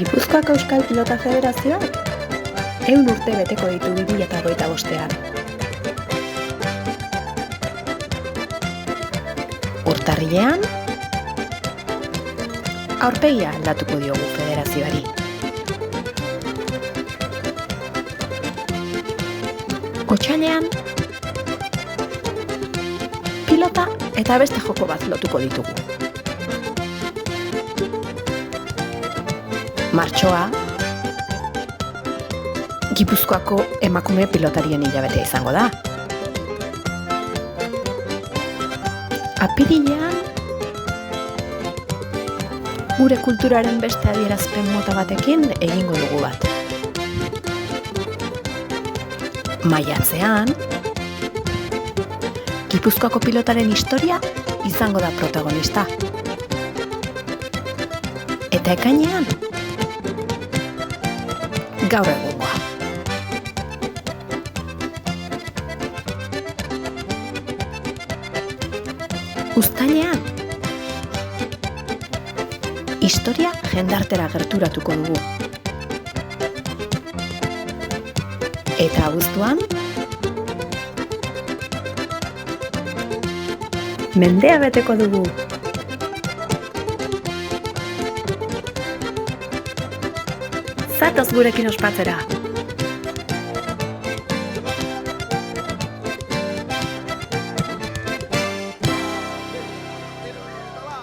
Gipuzkoako Euskal Pilota Federazioak 100 urte beteko ditu 2025. Urtarrilean, aurpegia aldatuko diogu federazioari. Otsailean, pilota eta beste joko bat lotuko ditugu. Martxoa, Gipuzkoako emakume pilotarien hilabetea izango da. Apirilean, gure kulturaren beste adierazpen mota batekin egingo dugu bat. Maiatzean, Gipuzkoako pilotaren historia izango da protagonista. Eta ekainean, gaur egungoa. Uztailean, historia jendartera gerturatuko dugu. Eta abuztuan, mendea beteko dugu. Zatoz gurekin ospatzera!